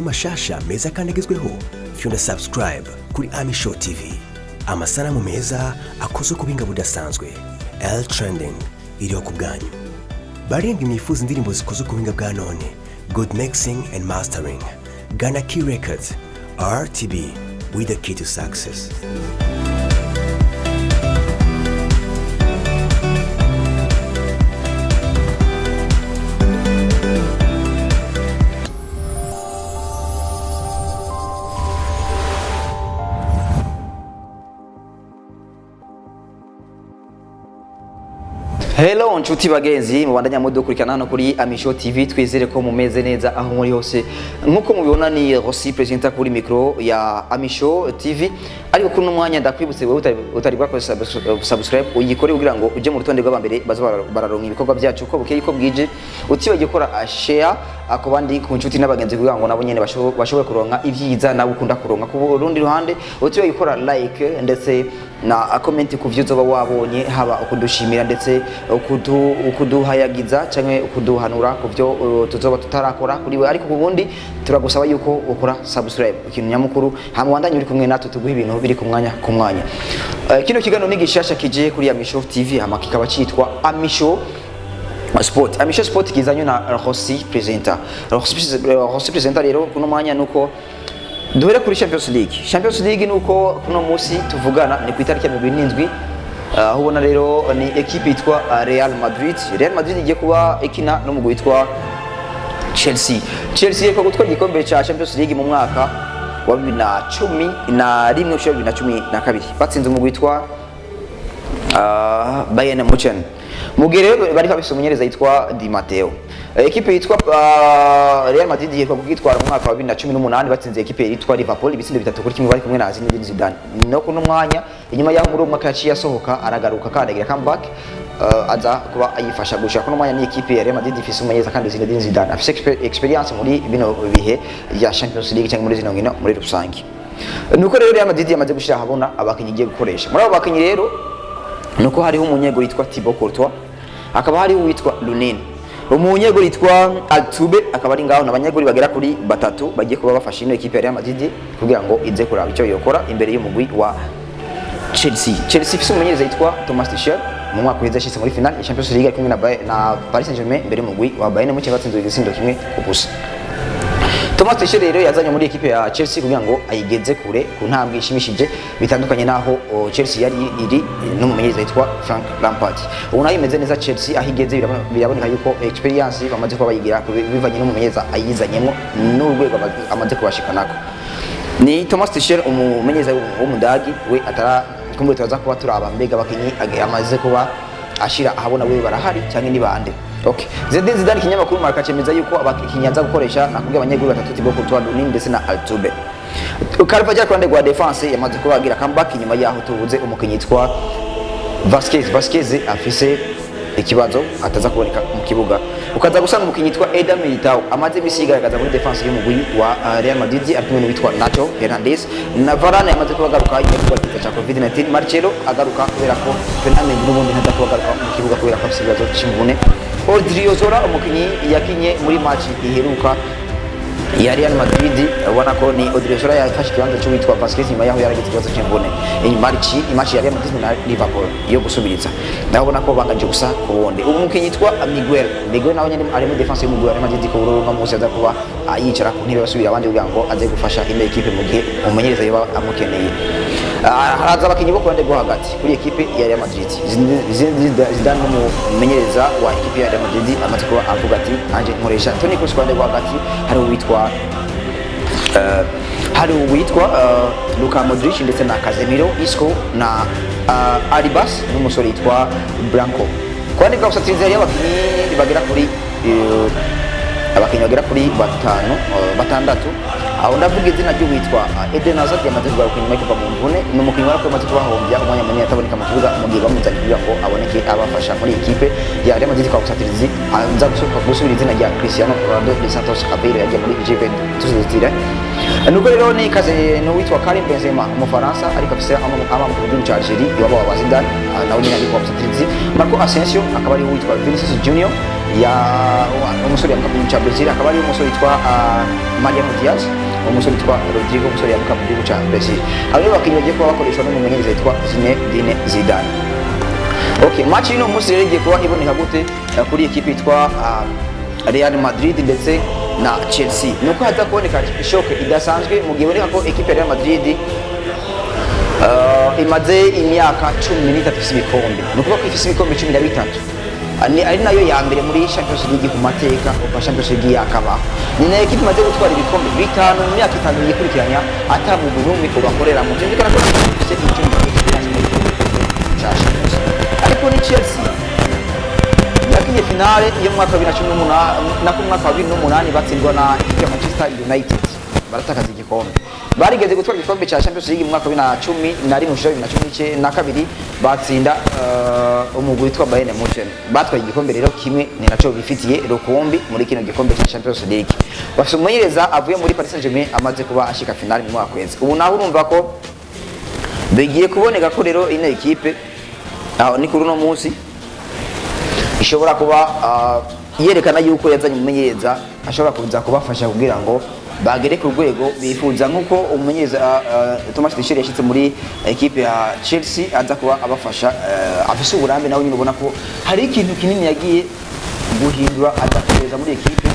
mashasha meza kandi agezweho fyunda subscribe kuri Ami Show TV. Amasanamu meza akozwe ku binga budasanzwe. L Trending iriho ku bwanyu. Barindwi mwifuza indirimbo zikozwe ku binga bwa none. Good mixing and mastering. Ghana Key Records. RTB with the key to success. Hello nshuti bagenzi mubandanya mudukurikirana hano kuri Ami Show TV, twizere ko mumeze neza aho muri hose. Nkuko mubibona ni Rossi presenter kuri micro ya Ami Show TV, ariko kuno mwanya ndakwibutse wewe utari bwa subscribe uyikore kugira ngo uje mu rutonde rw'abambere baza bararonka ibikorwa byacu uko bukeye ko bwije, utibagiye gukora share ako bandi ku nshuti n'abagenzi kugira ngo nabo nyene bashobore kuronka ivyiza nawe ukunda kuronka. Ku rundi ruhande utibagiye gukora like ndetse na comment ku vyo zoba wabonye, haba ukudushimira ndetse ukuduhayagiza canke ukuduhanura ku vyo tuzoba tutarakora kuri we, ariko kubundi turagusaba yuko ukora subscribe ikintu nyamukuru, hama wandanye uri kumwe natwe tuguha ibintu biri ku mwanya. Kino kigano ni gishasha kije kuri Ami Show TV, hama kikaba citwa Ami Show Sport. Ami Show Sport kizanywe na Rossi presenter. Rossi presenter rero kuno mwanya nuko duhere kuri Champions League nuko kuno musi tuvugana ni ku itariki ya 27. Ubona rero ni equipe yitwa Real Madrid igiye kuba ikina no mugwi witwa Chelsea yeko gutwara igikombe cha Champions League mu mwaka wa 2011-2012 batsinze umugwi witwa Bayern Munich. Mugere bari bafise umunyereza yitwa Di Matteo. Equipe yitwa Real Madrid yeko kugitwara mu mwaka wa 2018 batsinze equipe yitwa Liverpool ibitsindo 3 kuri kimwe bari kumwe na Zinedine Zidane. No kuno mwanya inyuma yaho muri umwaka yaciye asohoka aragaruka kandagira comeback, aza kuba ayifasha gushaka kuno mwanya ni equipe ya Real Madrid ifise umunyereza kandi Zinedine Zidane afise experience muri bino bihe ya Champions League cyangwa muri zino ngino muri rusangi. Nuko rero Real Madrid yamaze gushira habona abakinyi igiye gukoresha. Muri abo bakinyi rero nuko hariho umunyego yitwa Thibaut Courtois, akaba hariho witwa Lunin, umunyego yitwa Altube, akaba ari ngaho nabanyeguri bagera kuri batatu bagiye kuba bafasha ino equipe ya Real Madrid kugira ngo ize kuraba icyo yokora imbere y'umugwi wa Chelsea ifise umunyereza yitwa Thomas Tuchel, mu mwaka uheze yashitse muri final ya Champions League kumwe na Paris Saint-Germain imbere y'umugwi wa Bayern Munich batsinze igisindo kimwe kubusa. Thomas Tuchel rero yazanye muri equipe ya Chelsea kugira ngo ayigeze kure ku ntambwe ishimishije, bitandukanye naho Chelsea yari iri n'umumenyereza yitwa Frank Lampard. Ubu nayo imeze neza Chelsea ahigeze, biraboneka yuko experience bamaze kuba bayigira bivanye n'umumenyereza ayizanyemo n'urwego amaze kubashikanako. Ni Thomas Tuchel umumenyereza w'umudagi, we atara kumbe turaza kuba turaba mbega bakinyi amaze kuba ashira ahabona we barahari cyangwa ni bande. Okay. Zidane kinyamakuru Marca cemeza yuko abakinyaza gukoresha nakubwiye abanyeguri batatu Thibaut Courtois, Lunin ndetse na Altube. Carvajal kwande gwa defense yamaze kubagira comeback nyuma yaho tubuze umukinyi yitwa Vasquez afise ikibazo ataza kuboneka mu kibuga. Ukaza gusanga umukinyi yitwa Eder Militao amaze bisigaragaza muri defense y'umugwi wa Real Madrid ari kumwe n'uwitwa Nacho Hernandez. Na Varane yamaze kubagaruka ikibazo cya COVID-19. Marcelo agaruka kubera ko Fernandes n'ubundi ntaza kubagaruka mu kibuga kubera ko afise ikibazo cy'imvune. Odriozola umukinyi yakinye muri match iheruka ya Real Madrid, ubona ko ni Odriozola yafashe ikibanza cyo witwa Vasquez nyuma yaho yaragize ikibazo cy'imvune. Iyi match ya Real Madrid na Liverpool yo gusubiriza, ndabona ko banganje gusa kuwonde. Ubu umukinyi yitwa Miguel nawe nyine ari muri defense y'umugwi wa Real Madrid ko burunga musi aza kuba yicara ku ntebe basubira abandi kugira ngo aze gufasha ino equipe mu gihe umumenyereza yaba amukeneye. Haraza abakinyi bo kwande go hagati kuri equipe ya Real Madrid. Zidane n'umumenyereza wa equipe ya Real Madrid amaze kuba avuga ati anje nkoresha Toni Kroos kwande go hagati, hari uwitwa Luka Modric ndetse na Casemiro, Isco na Arribas n'umusore yitwa Branco. Kwande kwa usatiriza y'abakinyi bagera kuri batandatu. Aho ndavuga izina ry'uwitwa Eden Hazard yamaze kugaruka nyuma kuva mu mvune, n'umukinyi wari amaze kubahombya umwanya munini ataboneka mu kibuga mu gihe bamuzanye kugira ngo aboneke abafasha muri equipe ya Real Madrid. Kwa usatirizi anza gusubira izina rya Cristiano Ronaldo dos Santos Aveiro yagiye muri Juventus. Nuko rero ni kaze n'uwitwa Karim Benzema umufaransa ariko afise ama mu gihugu cya Algeria iwabo wa Zidane nawe nyine ari kwa usatirizi. Marco Asensio akaba ari uwitwa Vinicius Junior ya umusore yamuka mu gihugu cya Brazil, akaba ari umusore witwa Mariano Diaz, umusore witwa Rodrigo, umusore yamuka mu gihugu cya Brazil. Abo rero bakinnyi bagiye kuba bakoreshwa n'umumenyereza witwa Zinedine Zidane. Okay, match ino munsi rero igiye kuba iboneka gute kuri equipe yitwa Real Madrid ndetse na Chelsea. Nuko haza kuboneka shock idasanzwe mu gihe boneka ko equipe ya Real Madrid imaze imyaka 13 ifise ibikombe. Nuko ko ifise ibikombe 13. Ari nayo ya mbere muri Champions League ku mateka kuva Champions League yakaba. Ni na equipe imaze gutwara ibikombe bitanu mu myaka 5 yikurikiranya atabugu numwe ko bakorera mu cyumvikana ko ifise icyumba cyashimye. Ariko ni Chelsea yakinye finale yo mwaka wa 2018 na ku mwaka wa 2008 batsindwa na Manchester United baratakaza igikombe. Barigeze gutwara igikombe cya Champions League mu mwaka wa 2011 na kabiri batsinda umugwi witwa Bayern Munich. Batwaye igikombe rero kimwe ni naco bifitiye rukumbi muri kino gikombe cya Champions League. Bafite umumenyereza avuye muri Paris Saint-Germain amaze kuba ashika finale mu mwaka wese. Ubu naho urumva ko begiye kuboneka ko rero ino equipe ni kuri uno munsi ishobora kuba yerekana yuko yazanye umumenyereza ashobora kuza kubafasha kugira ngo bagere ku rwego bifuza, nkuko umumenyereza Thomas Tuchel yashitse muri equipe ya Chelsea aza kuba abafasha afise uburambe nawe nyine ubona ko hari ikintu kinini yagiye guhindura adakoreza muri equipe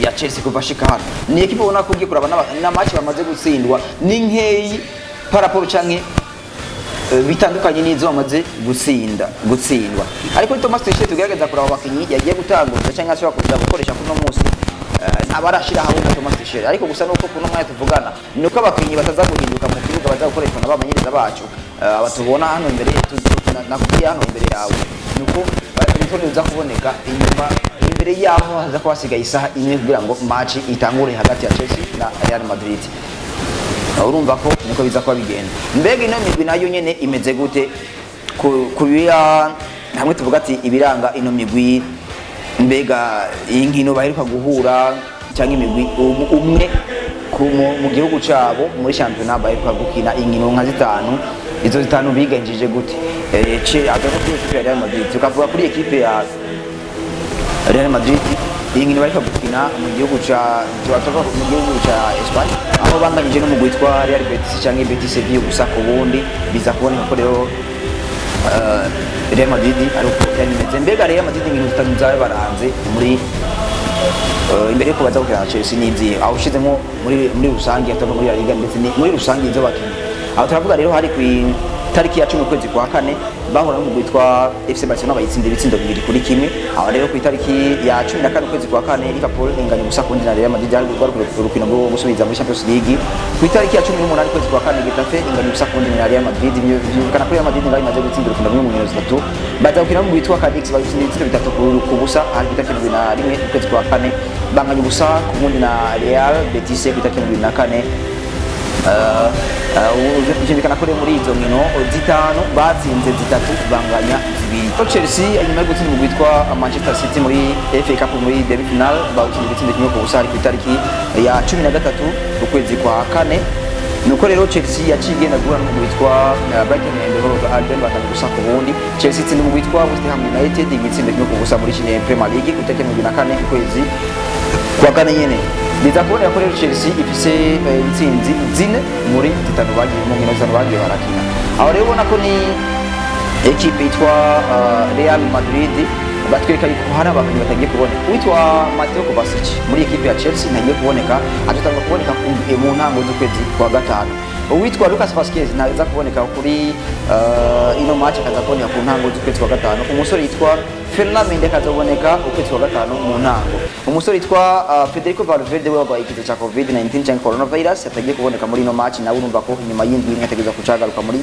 ya Chelsea kuva shika hano. Ni equipe ubona ko ugiye kuraba na match bamaze gutsindwa ni nkeyi paraporo canke bitandukanye n'izo bamaze gutsindwa. Ariko Thomas Tuchel tugerageza kuraba abakinyi yagiye gutanguza cyangwa ashobora kuza gukoresha kuno munsi ntabarashira hamwe na Thomas Tuchel. Ariko gusa nuko kuno mwanya tuvugana nuko abakinyi bataza guhinduka mu kibuga baza gukoreshwa n'abamenyereza bacu abatubona hano imbere nakugiye hano imbere yawe nuko bitoneza kuboneka imbere yaho haza kwasigaye isaha imwe kugira ngo match itangure hagati ya Chelsea na Real Madrid. Urumva ko niko biza kuba bigenda. Mbega ino migwi nayo nyene imeze gute kubiya hamwe tuvuga ati ibiranga ino migwi, mbega inkino baheruka guhura cyangwa imigwi umwe mu gihugu cyabo muri championnat baheruka gukina inkino nka zitanu, izo zitanu bigenjeje gute? Agaza kuri equipe ya Real Madrid, tukavuga kuri equipe ya Real Madrid inkino baheruka gukina mu gihugu cya Espagne, aho banganyije n'umugwi witwa Real Betis cyangwa Betis Sevilla gusa ku bundi biza kuboneka ko rero Real Madrid ariko yameze. Mbega Real Madrid inkino zitanu zawe baranze muri imbere ko baza gukina Chelsea n'izihe aho ushizemo muri rusange atava muri La Liga ndetse muri rusange izo bakinyi. Aho turavuga rero hari ku tariki ya 10 kwezi kwa kane bahora n'umugwi witwa FC Barcelona bayitsinda ibitsindo 2-1. Aho rero ku tariki ya 14 kwezi kwa kane Liverpool inganya gusa kundi na Real Madrid urukino rwo gusubiza muri Champions League. Ku tariki ya 18 kwezi kwa kane Getafe inganya gusa kundi na Real Madrid, byumvikana ko Real Madrid ngayo imaze gutsinda urukino rumwe mu nkino zitatu. Baza gukina n'umugwi witwa Cadix bayitsinda ibitsindo 3 ku busa hari ku tariki ya 21 kwezi kwa kane banganya gusa kundi na Real Betis ku tariki ya 24. Byumvikana ko muri izo nkino zitanu batsinze zitatu banganya zibiri. Chelsea nyuma yo gutsinda umugwi witwa Manchester City muri FA Cup muri demi final bawutsinze ibitsindo kimwe ku busa hari ku tariki ya 13 ukwezi kwa kane. Nuko rero Chelsea yaciye igenda guhura n'umugwi witwa Brighton and Hove Albion batanga gusa ku bundi. Chelsea itsinda umugwi witwa West Ham United ibitsindo kimwe ku busa muri Premier League ku tariki ya 24 ukwezi kwa kane nyene. Biza kuboneka ko rero Chelsea ifise intsinzi zine muri zitanu bagiye mu nkino zitanu bagiye barakina. Aho rero ubona ko ni equipe yitwa Real Madrid batwereka yuko hari abakinnyi batagiye kuboneka. Witwa Mateo Kovacic muri equipe ya Chelsea ntagiye kuboneka, atazanga kuboneka mu ntango z'ukwezi kwa gatanu. Uwitwa Lucas Vazquez naza kuboneka kuri ino match akaza kuboneka ku ntango z'ukwezi kwa gatanu. Umusore yitwa Fernando Mendes akazaboneka ukwezi kwa gatanu mu ntango. Umusore yitwa Federico Valverde wabaye ikiza cha COVID-19 cyangwa coronavirus atagiye kuboneka muri ino match, nawe urumva ko nyuma y'indwi imwe ategeza kucagaruka muri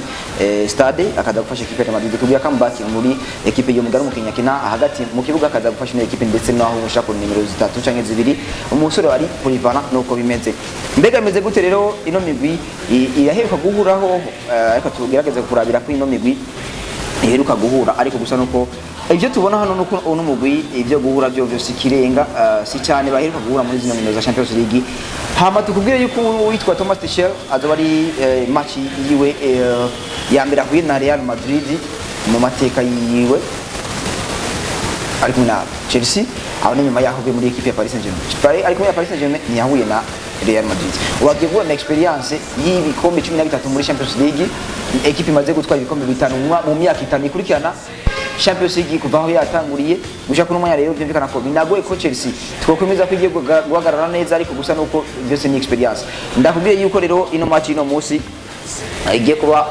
stade akaza gufasha equipe ya Madrid kugira comeback muri equipe yo mugari mukinya kina hagati mu kibuga akaza gufasha ino equipe ndetse naho ushaka nimero 3 cyangwa 2. Umusore wari polyvalent nuko bimeze. Mbega bimeze gute rero ino migwi iraheruka guhuraho, ariko tugerageze kurabira ko ino migwi iheruka guhura, ariko gusa nuko ibyo tubona hano nuko uno mugwi ibyo guhura byo byose kirenga si cyane baheruka guhura muri zino nkino za Champions League. Hama tukubwire yuko witwa Thomas Tuchel azoba ari match yiwe ya mbere ahuye na Real Madrid mu mateka yiwe ari kumwe nabo. Chelsea abone nyuma yaho bwe muri equipe ya Paris Saint-Germain ariko muri Paris Saint-Germain ntiyahuye na Real Madrid wagiye kubona experience y'ibikombe 13 muri Champions League equipe imaze gutwara ibikombe bitanu mu myaka 5 ikurikirana Champions League kuva aho yatanguriye gushaka no mwanya rero byumvikana ko binagoye ko Chelsea twokomeza kwigiye guhagarara neza ariko gusa nuko byose ni experience ndakubwiye yuko rero ino match ino munsi igiye kuba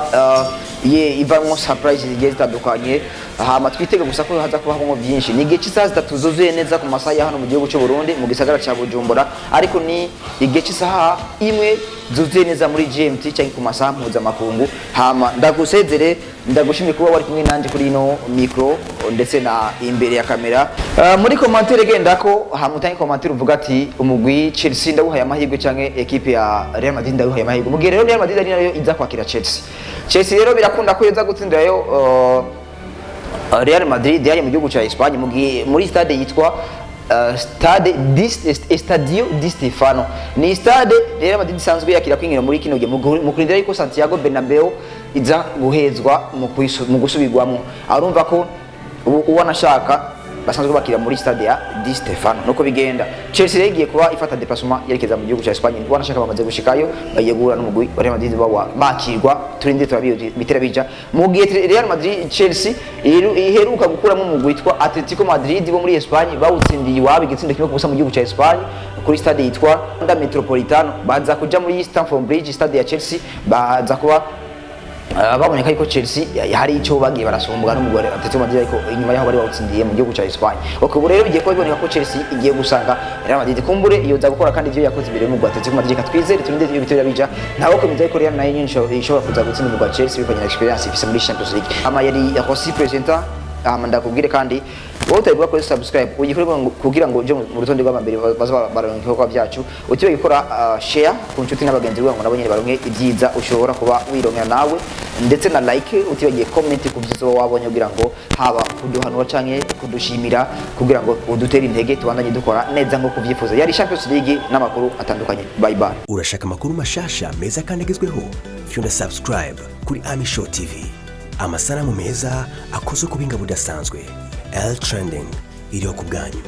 ivamo surprise zigiye zitandukanye hama twitega gusa ko haza kubaho byinshi ni igihe cy'isaha 3 zuzuye neza ku masaha ya hano mu gihugu cy'u Burundi mu gisagara cya Bujumbura ariko ni igihe cy'isaha imwe zuzuye neza muri GMT cyangwa ku masaha mpuzamakungu hama ndagusezere ndagushimye kuba wari kumwe nanje kuri ino micro ndetse na imbere ya kamera muri commentaire genda ko hamutanye commentaire uvuga ati umugwi Chelsea ndawuhaye amahirwe cyangwa equipe ya Real Madrid ndawuhaye amahirwe mu gihe rero Real Madrid ari nayo iza kwakira Chelsea rero birakunda ko yeza gutsindirayo Real Madrid yari mu gihugu cya Espagne muri stade yitwa Estadio Di Stefano ni stade Real Madrid isanzwe yakira kwingira muri kino gihe mu kurindira yuko Santiago Bernabeu iza guhezwa mu gusubirwamo arumva ko uwanashaka basanzwe bakira muri stade ya Di Stefano nuko bigenda Chelsea regiye kuba ifata déplacement yerekeza mu gihugu cya Espagne wanashaka bamaze gushikayo bayegura n'umugwi wa Real Madrid bakirwa turinde bitera bija mu gihe Real Madrid Chelsea iheruka gukuramo umugwi witwa Atletico Madrid bo muri Espagne bawutsindiye iwabo igitsindo kimwe kubusa mu gihugu cya Espagne kuri stade yitwa Wanda Metropolitano baza kuja muri Stamford Bridge stade ya Chelsea baza kuba baboneka yuko Chelsea hari icyo bagiye barasumbwa n'umugore Atletico Madrid ariko inyuma yaho bari bawutsindiye mu gihugu cya Espagne ubu rero bigiye kuboneka ko Chelsea igiye gusanga Real Madrid kumbure iyo za gukora kandi ivyo yakoze imbere mu Atletico Madrid katwizere turinde iyo bitera bija naho komeza ariko Real nayo ishobora kuza gutsinda mu Chelsea bivanye na experience ifise muri Champions League ama yari Rossi presenter ndakubwire kandi wowe utayibuka kuri subscribe ugikore kugira ngo uje mu rutonde rw'amambere baza baronke ko byacu utiwe gikora share ku nshuti n'abagenzi bawe ngo nabo nyine baronke ibyiza ushobora kuba wironkera nawe ndetse na like utibagiye comment ku byizo wabonye kugira ngo haba kuduhanura canke kudushimira kugira ngo udutere intege tubandanye dukora neza nko kuvyifuza yari Champions League n'amakuru atandukanye bye bye urashaka amakuru mashasha meza kandi agezweho fyunda subscribe kuri Ami Show TV amasanamu meza akoze ku binga budasanzwe L Trending iriho ku bwanyu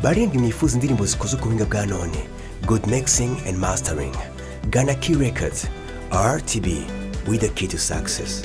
barindwi mwifuza indirimbo zikoze ku binga bwa none good mixing and mastering Ghana Key Records RTB with the key to success.